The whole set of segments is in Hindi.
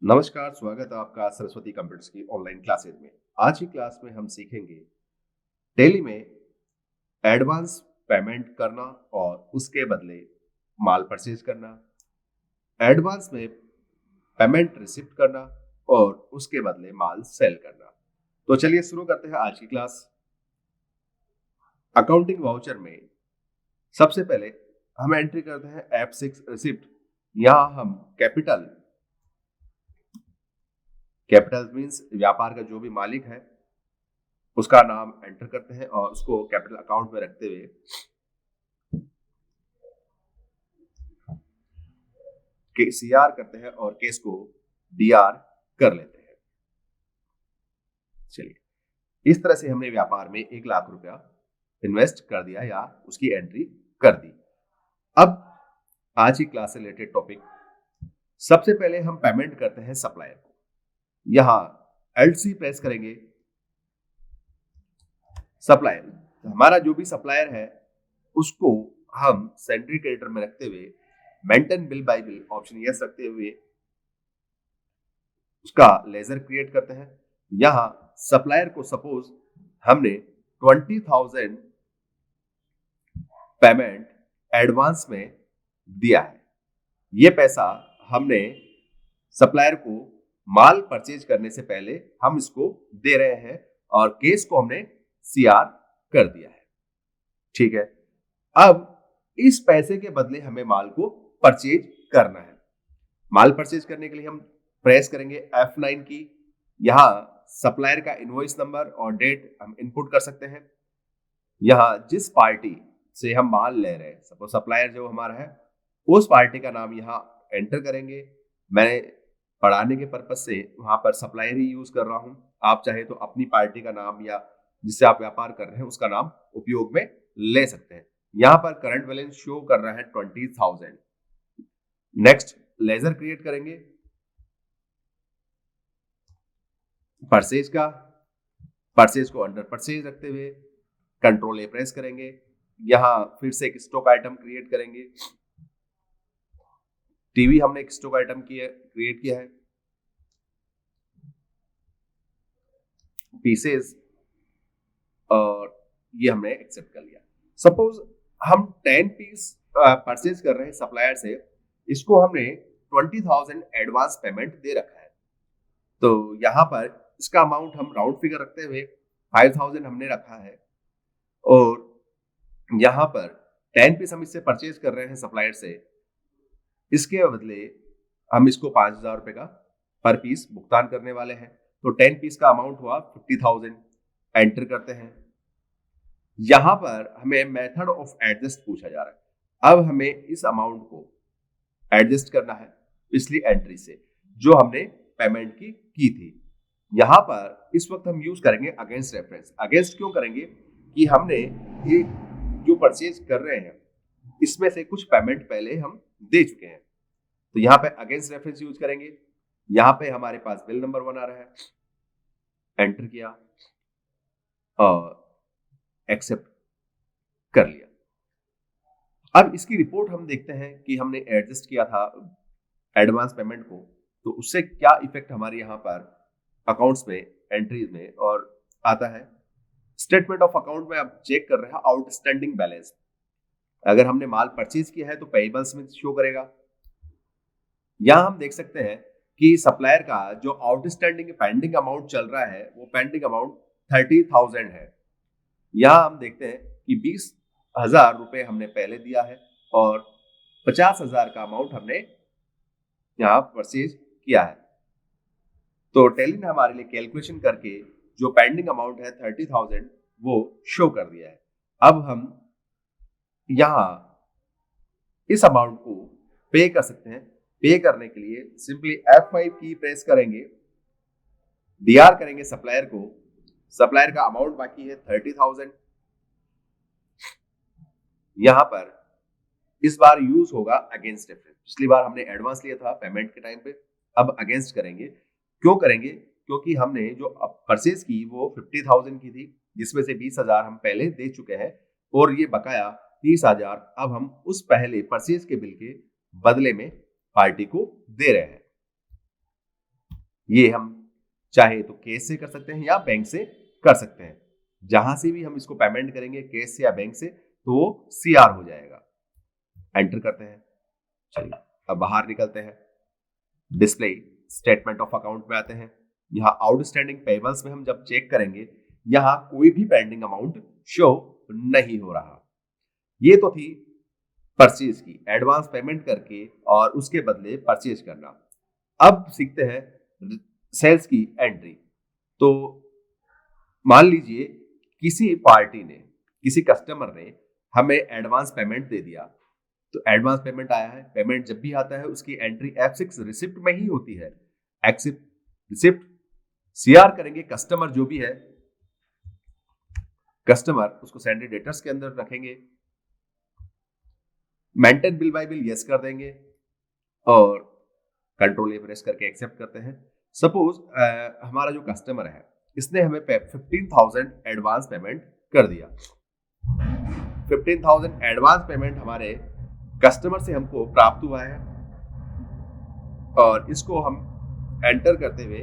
नमस्कार, स्वागत है आपका सरस्वती कंप्यूटर्स की ऑनलाइन क्लासेज में। आज की क्लास में हम सीखेंगे टेली में एडवांस पेमेंट करना और उसके बदले माल परचेज करना, एडवांस में पेमेंट रिसिप्ट करना और उसके बदले माल सेल करना। तो चलिए शुरू करते हैं आज की क्लास। अकाउंटिंग वाउचर में सबसे पहले हम एंट्री करते हैं F6 रिसिप्ट। यहाँ हम कैपिटल मीन्स व्यापार का जो भी मालिक है उसका नाम एंटर करते हैं और उसको कैपिटल अकाउंट में रखते हुए सीआर करते हैं और केस को डीआर कर लेते हैं। चलिए, इस तरह से हमने व्यापार में 1 लाख रुपया इन्वेस्ट कर दिया या उसकी एंट्री कर दी। अब आज की क्लास से रिलेटेड टॉपिक, सबसे पहले हम पेमेंट करते हैं सप्लायर को। यहां एलसी प्रेस करेंगे। सप्लायर, हमारा जो भी सप्लायर है उसको हम सेंट्री क्रेडिटर में रखते हुए maintain bill bye bill option yes रखते हुए उसका लेजर क्रिएट करते हैं। यहां सप्लायर को सपोज हमने 20,000 पेमेंट एडवांस में दिया है। ये पैसा हमने सप्लायर को माल परचेज करने से पहले हम इसको दे रहे हैं और केस को हमने सीआर कर दिया है। ठीक है, अब इस पैसे के बदले हमें माल को परचेज करना है। माल परचेज करने के लिए हम प्रेस करेंगे F9 की। यहां सप्लायर का इनवॉइस नंबर और डेट हम इनपुट कर सकते हैं। यहां जिस पार्टी से हम माल ले रहे हैं, सपोज सप्लायर जो हमारा है, उस पार्टी का नाम यहां एंटर करेंगे। मैं पढ़ाने के पर्पज से वहां पर सप्लायर ही यूज कर रहा हूं। आप चाहे तो अपनी पार्टी का नाम या जिससे आप व्यापार कर रहे हैं उसका नाम उपयोग में ले सकते हैं। यहां पर करंट बैलेंस शो कर रहा है 20,000। नेक्स्ट लेजर क्रिएट करेंगे परचेज का। परचेज को अंडर परचेज रखते हुए कंट्रोल ए प्रेस करेंगे। यहां फिर से एक स्टॉक आइटम क्रिएट करेंगे। टीवी हमने एक स्टॉक आइटम क्रिएट किया है। पीसेस और ये हमने एक्सेप्ट कर लिया। सपोज हम 10 पीस परचेज कर रहे हैं सप्लायर से, इसको हमने 20,000 एडवांस पेमेंट दे रखा है। तो यहाँ पर इसका अमाउंट हम राउंड फिगर रखते हुए 5,000 हमने रखा है और यहाँ पर 10 पीस हम इससे परचेज कर रहे हैं सप्लायर से। इसके बदले हम इसको 5,000 रुपए का पर पीस भुगतान करने वाले हैं। तो 10 पीस का अमाउंट हुआ 50,000। एंटर करते हैं। यहां पर हमें मेथड ऑफ एडजस्ट पूछा जा रहा है। अब हमें इस अमाउंट को एडजस्ट करना है पिछली एंट्री से जो हमने पेमेंट की थी। यहां पर इस वक्त हम यूज करेंगे अगेंस्ट रेफरेंस। अगेंस्ट क्यों करेंगे कि हमने ये जो परचेज कर रहे हैं इसमें से कुछ पेमेंट पहले हम दे चुके हैं। तो यहाँ पे अगेंस्ट रेफरेंस यूज करेंगे। यहाँ पे हमारे पास बिल नंबर 1 आ रहा है, एंटर किया और एक्सेप्ट कर लिया। अब इसकी रिपोर्ट हम देखते हैं कि हमने एडजस्ट किया था एडवांस पेमेंट को, तो उससे क्या इफेक्ट हमारे यहाँ पर अकाउंट्स में एंट्रीज में और आता है। स्टेटमेंट ऑफ अकाउंट में आप चेक कर रहे हैं आउटस्टैंडिंग बैलेंस। अगर हमने माल परचेज किया है तो पेबल्स में शो करेगा। यहां हम देख सकते हैं कि सप्लायर का जो आउटस्टैंडिंग पेंडिंग अमाउंट चल रहा है वो पेंडिंग अमाउंट 30,000 है। यहां हम देखते हैं कि 20,000 रुपए हमने पहले दिया है और 50,000 का अमाउंट हमने यहाँ परचेज किया है। तो टेली ने हमारे लिए कैलकुलेशन करके जो पेंडिंग अमाउंट है 30,000 वो शो कर दिया है। अब हम यहाँ इस अमाउंट को पे कर सकते हैं। पे करने के लिए सिंपली F5 की प्रेस करेंगे, डीआर करेंगे सप्लायर को। सप्लायर का अमाउंट बाकी है 30,000। यहां पर इस बार यूज होगा अगेंस्ट रेफरेंस। पिछली बार हमने एडवांस लिया था पेमेंट के टाइम पे, अब अगेंस्ट करेंगे। क्यों करेंगे? क्योंकि हमने जो परचेज की वो 50,000 की थी, जिसमें से 20,000 हम पहले दे चुके हैं और ये बकाया 30,000 अब हम उस पहले परचेज के बिल के बदले में पार्टी को दे रहे हैं। ये हम चाहे तो कैश से कर सकते हैं या बैंक से कर सकते हैं। जहां से भी हम इसको पेमेंट करेंगे कैश से या बैंक से तो वो CR हो जाएगा। एंटर करते हैं। चलिए अब बाहर निकलते हैं, डिस्प्ले स्टेटमेंट ऑफ अकाउंट में आते हैं। यहाँ आउटस्टैंडिंग पेबल्स में हम जब चेक करेंगे यहाँ कोई भी पेंडिंग अमाउंट शो नहीं हो रहा। ये तो थी परचेज की, एडवांस पेमेंट करके और उसके बदले परचेज करना। अब सीखते हैं सेल्स की एंट्री। तो मान लीजिए किसी पार्टी ने, किसी कस्टमर ने हमें एडवांस पेमेंट दे दिया, तो एडवांस पेमेंट आया है। पेमेंट जब भी आता है उसकी एंट्री F6 रिसिप्ट में ही होती है। एक्सिप्ट रिसिप्ट CR करेंगे, कस्टमर जो भी है कस्टमर उसको सैंडरी डेटर्स के अंदर रखेंगे। Maintain bill bye bill yes कर देंगे और कंट्रोल ए प्रेस करके एक्सेप्ट करते हैं। सपोज हमारा जो कस्टमर है इसने हमें 15,000 एडवांस पेमेंट कर दिया। 15,000 एडवांस पेमेंट हमारे कस्टमर से हमको प्राप्त हुआ है और इसको हम एंटर करते हुए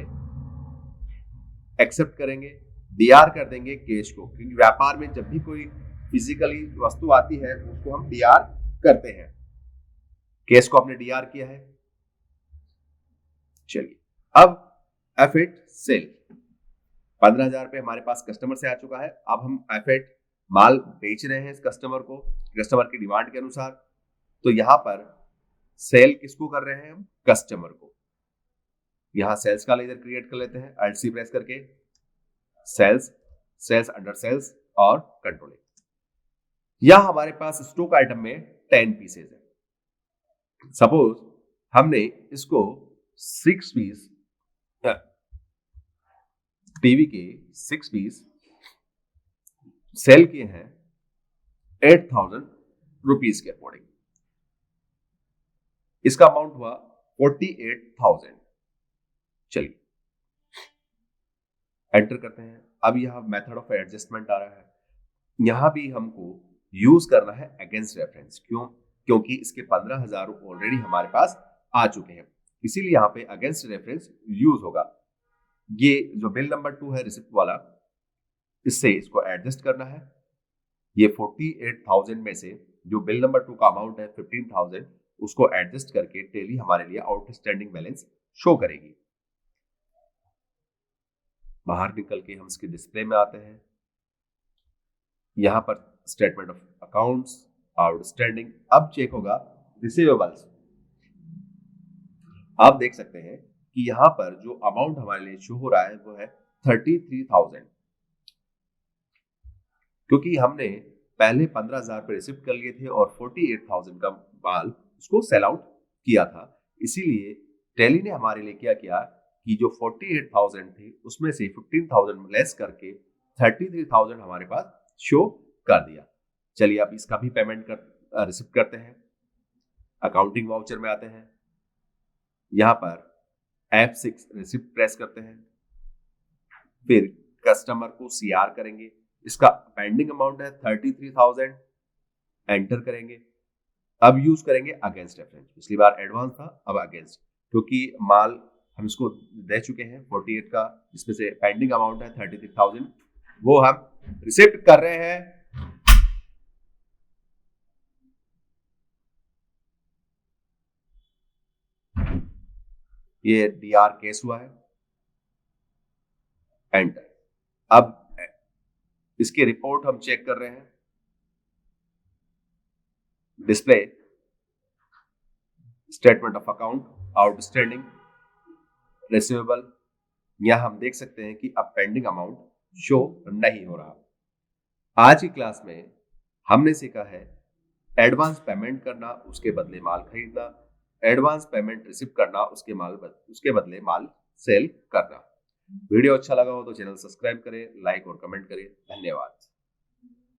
एक्सेप्ट करेंगे, DR कर देंगे कैश को, क्योंकि व्यापार में जब भी कोई फिजिकली वस्तु आती है उसको हम DR करते हैं। कैश को हमने DR किया है। चलिए अब F8 सेल 15,000 रुपए हमारे पास कस्टमर से आ चुका है। अब हम F8 माल बेच रहे हैं इस कस्टमर को, कस्टमर की डिमांड के अनुसार। तो यहां पर सेल किसको कर रहे हैं हम? कस्टमर को। यहां सेल्स का लेजर क्रिएट कर लेते हैं, Alt C प्रेस करके, सेल्स, सेल्स अंडर सेल्स और कंट्रोल। यहां हमारे पास स्टॉक आइटम में 10 पीसेज है। सपोज हमने इसको 6 पीस टीवी के 6 पीस सेल किए हैं 8,000 रुपीज के अकॉर्डिंग। इसका अमाउंट हुआ 48,000। चलिए एंटर करते हैं। अब यहां मेथड ऑफ एडजस्टमेंट आ रहा है। यहां भी हमको यूज करना है अगेंस्ट रेफरेंस। क्यों? क्योंकि इसके 15,000 ऑलरेडी हमारे पास आ चुके हैं, इसीलिए यहां पे अगेंस्ट रेफरेंस यूज होगा। ये जो बिल नंबर 2 है रिसिप्ट वाला, इससे इसको एडजस्ट करना है। ये 48,000 में से जो बिल नंबर 2 का अमाउंट है 15,000, उसको एडजस्ट करके टेली हमारे लिए आउटस्टैंडिंग बैलेंस शो करेगी। बाहर निकल के हम इसके डिस्प्ले में आते हैं। यहां पर स्टेटमेंट ऑफ अकाउंट्स, आउटस्टैंडिंग। अब चेक होगा रिसीवेबल्स। आप देख सकते हैं कि यहां पर जो अमाउंट हमारे लिए शो हो रहा है वो है 33,000, क्योंकि हमने पहले 15,000 पे रिसिप्ट कर लिए थे और 48,000 का माल उसको सेल आउट किया था। इसीलिए टेली ने हमारे लिए क्या किया कि जो 48,000 थे उसमें से 15,000 लेस करके 33,000 हमारे पास शो कर दिया। चलिए अब इसका भी पेमेंट रिसिप्ट करते हैं। अकाउंटिंग वाउचर में आते हैं। यहां पर F6 रिसिप्ट प्रेस करते हैं, फिर कस्टमर को CR करेंगे। इसका पेंडिंग अमाउंट है 33,000, एंटर करेंगे। अब यूज करेंगे अगेंस्ट रेफरेंस। पिछली बार एडवांस था, अब अगेंस्ट, क्योंकि माल हम इसको दे चुके हैं 48 का, जिसमें से पेंडिंग अमाउंट है 33,000, वो हम रिसिप्ट कर रहे हैं। ये DR केस हुआ है, एंटर। अब इसकी रिपोर्ट हम चेक कर रहे हैं। Display statement of account, outstanding, receivable. यहां हम देख सकते हैं कि अब पेंडिंग अमाउंट शो नहीं हो रहा। आज की क्लास में हमने सीखा है एडवांस पेमेंट करना, उसके बदले माल खरीदना, एडवांस पेमेंट रिसीव करना, उसके बदले माल सेल करना। वीडियो अच्छा लगा हो तो चैनल सब्सक्राइब करें, लाइक और कमेंट करें। धन्यवाद।